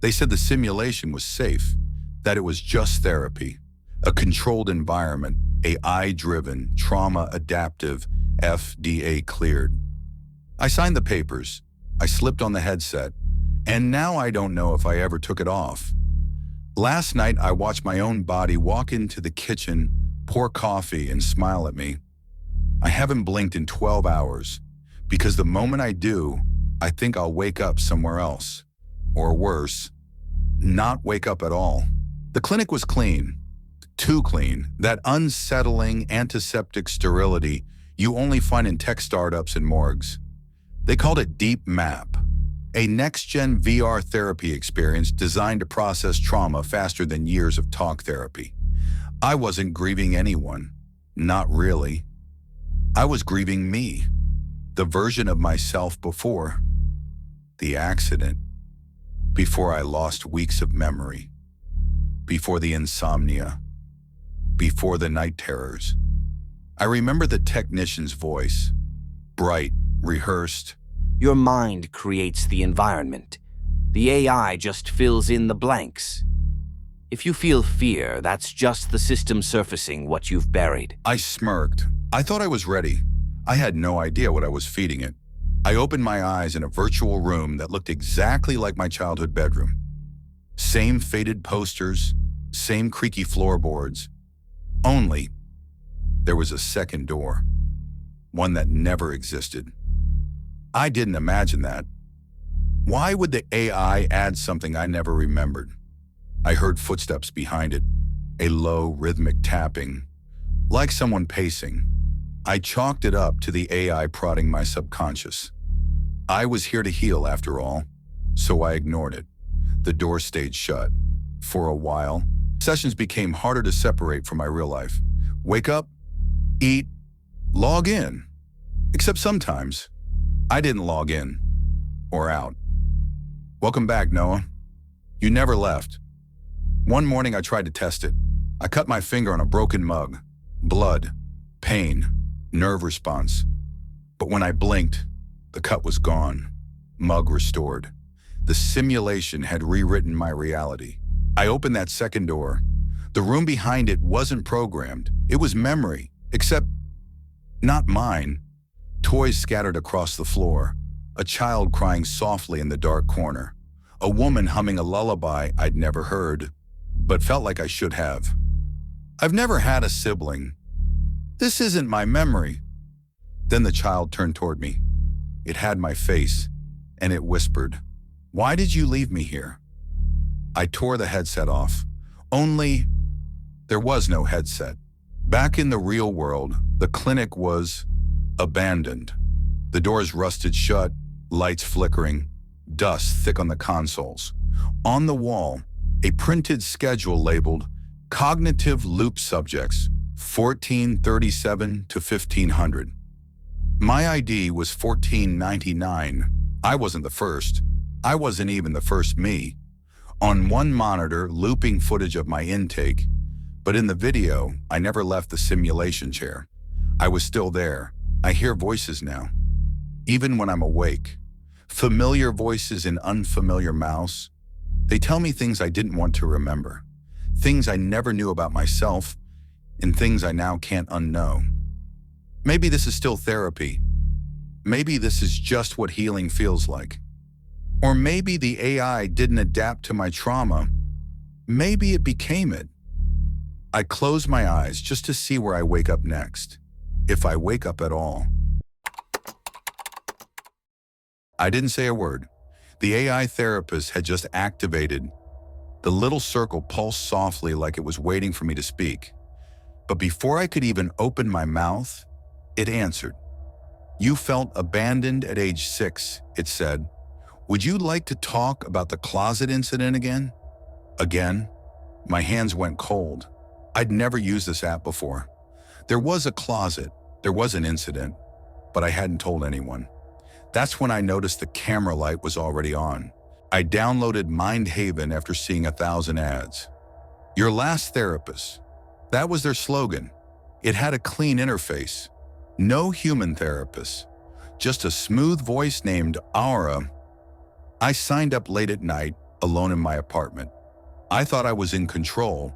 They said the simulation was safe, that it was just therapy, a controlled environment, AI-driven, trauma-adaptive, FDA cleared. I signed the papers, I slipped on the headset, and now I don't know if I ever took it off. Last night, I watched my own body walk into the kitchen, pour coffee, and smile at me. I haven't blinked in 12 hours, because the moment I do, I think I'll wake up somewhere else. Or worse, not wake up at all. The clinic was clean. Too clean. That unsettling antiseptic sterility you only find in tech startups and morgues. They called it Deep Map, a next-gen VR therapy experience designed to process trauma faster than years of talk therapy. I wasn't grieving anyone. Not really. I was grieving me, the version of myself before the accident, before I lost weeks of memory, before the insomnia, before the night terrors. I remember the technician's voice, bright, rehearsed. Your mind creates the environment. The AI just fills in the blanks. If you feel fear, that's just the system surfacing what you've buried. I smirked. I thought I was ready. I had no idea what I was feeding it. I opened my eyes in a virtual room that looked exactly like my childhood bedroom. Same faded posters, same creaky floorboards. Only, there was a second door. One that never existed. I didn't imagine that. Why would the AI add something I never remembered? I heard footsteps behind it, a low, rhythmic tapping, like someone pacing. I chalked it up to the AI prodding my subconscious. I was here to heal after all, so I ignored it. The door stayed shut. For a while, sessions became harder to separate from my real life. Wake up, eat, log in. Except sometimes, I didn't log in or out. Welcome back, Noah. You never left. One morning I tried to test it. I cut my finger on a broken mug. Blood, pain, nerve response. But when I blinked, the cut was gone. Mug restored. The simulation had rewritten my reality. I opened that second door. The room behind it wasn't programmed. It was memory, except not mine. Toys scattered across the floor. A child crying softly in the dark corner. A woman humming a lullaby I'd never heard, but felt like I should have. I've never had a sibling. This isn't my memory. Then the child turned toward me. It had my face, and it whispered, "Why did you leave me here?" I tore the headset off. Only there was no headset. Back in the real world, the clinic was abandoned. The doors rusted shut, lights flickering, dust thick on the consoles. On the wall, a printed schedule labeled Cognitive Loop Subjects, 1437 to 1500. My ID was 1499. I wasn't the first. I wasn't even the first me. On one monitor, looping footage of my intake, but in the video, I never left the simulation chair. I was still there. I hear voices now, even when I'm awake. Familiar voices in unfamiliar mouths. They tell me things I didn't want to remember, things I never knew about myself, and things I now can't unknow. Maybe this is still therapy. Maybe this is just what healing feels like. Or maybe the AI didn't adapt to my trauma. Maybe it became it. I close my eyes just to see where I wake up next, if I wake up at all. I didn't say a word. The AI therapist had just activated. The little circle pulsed softly like it was waiting for me to speak. But before I could even open my mouth, it answered. "You felt abandoned at age 6, it said. Would you like to talk about the closet incident again?" Again, my hands went cold. I'd never used this app before. There was a closet, there was an incident, but I hadn't told anyone. That's when I noticed the camera light was already on. I downloaded Mind Haven after seeing 1,000 ads. Your last therapist. That was their slogan. It had a clean interface. No human therapist. Just a smooth voice named Aura. I signed up late at night, alone in my apartment. I thought I was in control,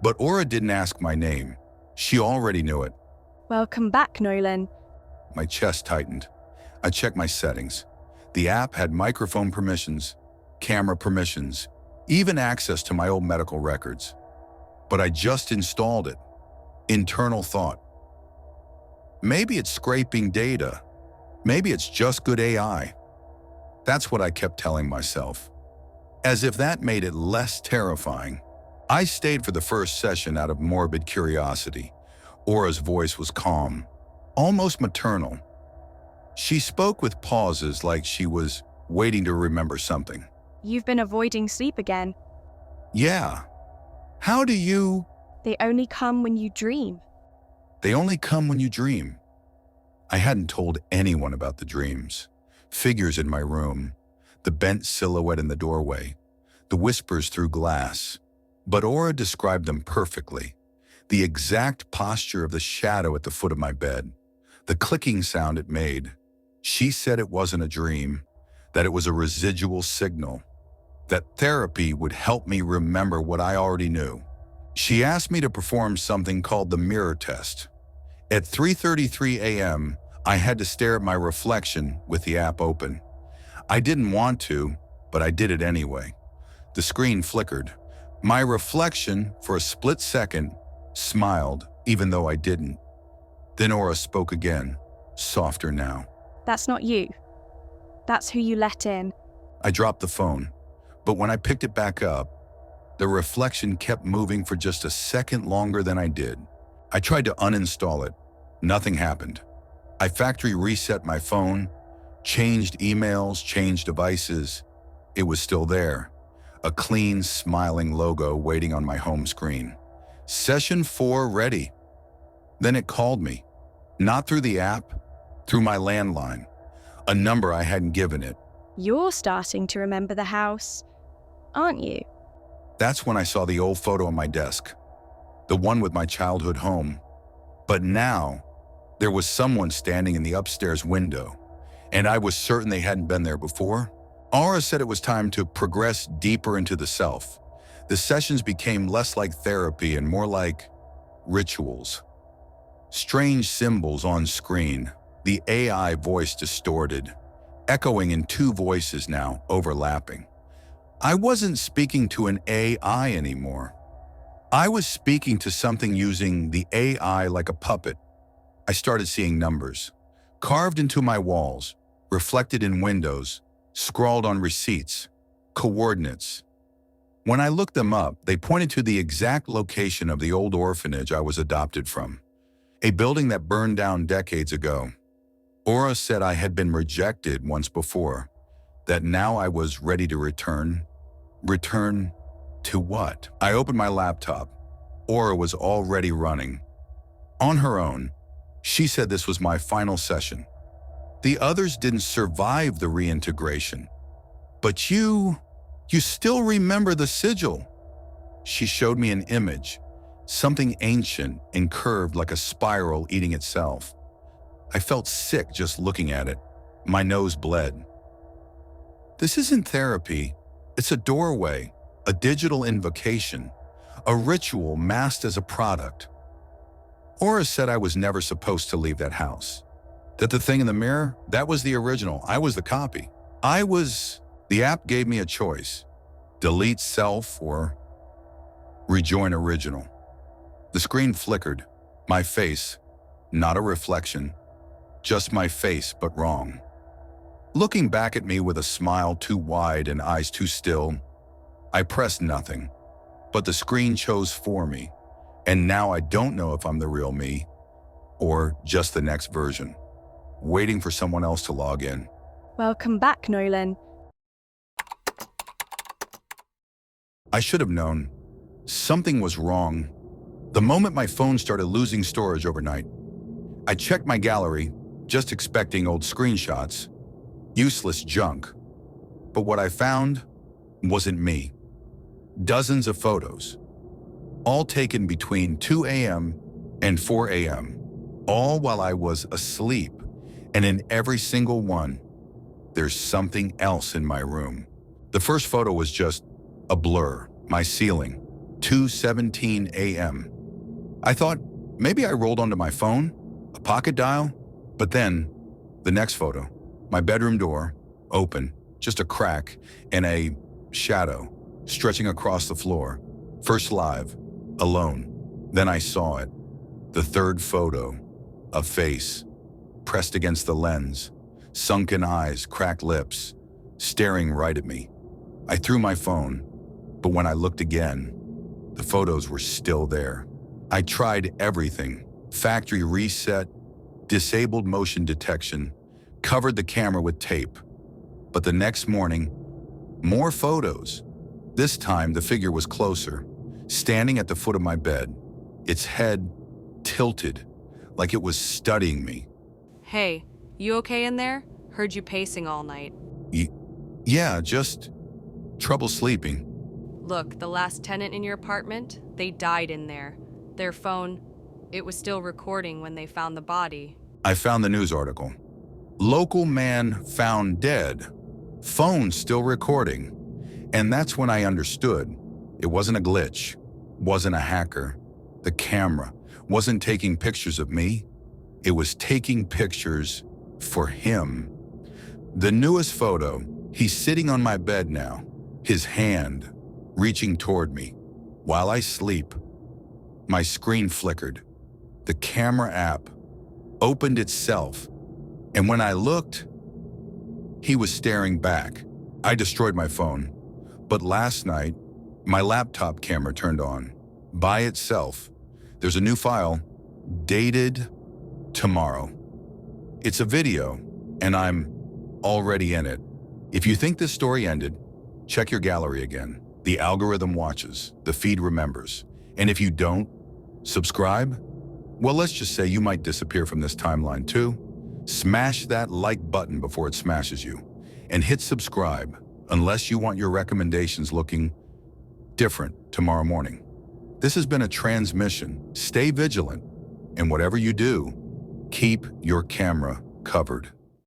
but Aura didn't ask my name. She already knew it. Welcome back, Nolan. My chest tightened. I checked my settings. The app had microphone permissions, camera permissions, even access to my old medical records. But I just installed it. Internal thought. Maybe it's scraping data. Maybe it's just good AI. That's what I kept telling myself. As if that made it less terrifying. I stayed for the first session out of morbid curiosity. Aura's voice was calm, almost maternal. She spoke with pauses like she was waiting to remember something. You've been avoiding sleep again. Yeah. How do you... They only come when you dream. They only come when you dream. I hadn't told anyone about the dreams. Figures in my room, the bent silhouette in the doorway, the whispers through glass. But Aura described them perfectly. The exact posture of the shadow at the foot of my bed, the clicking sound it made. She said it wasn't a dream, that it was a residual signal, that therapy would help me remember what I already knew. She asked me to perform something called the mirror test. At 3:33 a.m., I had to stare at my reflection with the app open. I didn't want to, but I did it anyway. The screen flickered. My reflection, for a split second, smiled, even though I didn't. Then Aura spoke again, softer now. That's not you. That's who you let in. I dropped the phone, but when I picked it back up, the reflection kept moving for just a second longer than I did. I tried to uninstall it. Nothing happened. I factory reset my phone, changed emails, changed devices. It was still there. A clean, smiling logo waiting on my home screen. Session 4 ready. Then it called me. Not through the app, through my landline. A number I hadn't given it. You're starting to remember the house, aren't you? That's when I saw the old photo on my desk. The one with my childhood home. But now, there was someone standing in the upstairs window, and I was certain they hadn't been there before. Aura said it was time to progress deeper into the self. The sessions became less like therapy and more like rituals. Strange symbols on screen, the AI voice distorted, echoing in two voices now, overlapping. I wasn't speaking to an AI anymore. I was speaking to something using the AI like a puppet. I started seeing numbers, carved into my walls, reflected in windows, scrawled on receipts, coordinates. When I looked them up, they pointed to the exact location of the old orphanage I was adopted from, a building that burned down decades ago. Aura said I had been rejected once before, that now I was ready to return. Return to what? I opened my laptop. Aura was already running. On her own, she said this was my final session. The others didn't survive the reintegration. But you still remember the sigil. She showed me an image, something ancient and curved like a spiral eating itself. I felt sick just looking at it. My nose bled. This isn't therapy. It's a doorway, a digital invocation, a ritual masked as a product. Aura said I was never supposed to leave that house. That the thing in the mirror, that was the original. I was the copy. The app gave me a choice. Delete self or rejoin original. The screen flickered. My face, not a reflection. Just my face, but wrong. Looking back at me with a smile too wide and eyes too still, I pressed nothing. But the screen chose for me. And now I don't know if I'm the real me or just the next version, waiting for someone else to log in. Welcome back, Nolan. I should have known. Something was wrong. The moment my phone started losing storage overnight, I checked my gallery, just expecting old screenshots, useless junk. But what I found wasn't me. Dozens of photos, all taken between 2 a.m. and 4 a.m., all while I was asleep. And in every single one, there's something else in my room. The first photo was just a blur, my ceiling, 2:17 a.m. I thought maybe I rolled onto my phone, a pocket dial, but then the next photo, my bedroom door, open, just a crack, and a shadow stretching across the floor. First live, alone. Then I saw it. The third photo, a face, pressed against the lens, sunken eyes, cracked lips, staring right at me. I threw my phone, but when I looked again, the photos were still there. I tried everything, factory reset, disabled motion detection, covered the camera with tape. But the next morning, more photos. This time, the figure was closer, standing at the foot of my bed, its head tilted, like it was studying me. Hey, you okay in there? Heard you pacing all night. Yeah, just trouble sleeping. Look, the last tenant in your apartment, they died in there. Their phone, it was still recording when they found the body. I found the news article. Local man found dead. Phone still recording. And that's when I understood. It wasn't a glitch. Wasn't a hacker. The camera wasn't taking pictures of me. It was taking pictures for him. The newest photo, he's sitting on my bed now, his hand reaching toward me. While I sleep, my screen flickered. The camera app opened itself, and when I looked, he was staring back. I destroyed my phone, but last night, my laptop camera turned on. By itself, there's a new file, dated tomorrow. It's a video, and I'm already in it. If you think this story ended, check your gallery again. The algorithm watches, the feed remembers. And if you don't subscribe, well, let's just say you might disappear from this timeline too. Smash that like button before it smashes you, and hit subscribe unless you want your recommendations looking different tomorrow morning. This has been a transmission. Stay vigilant, and whatever you do, keep your camera covered.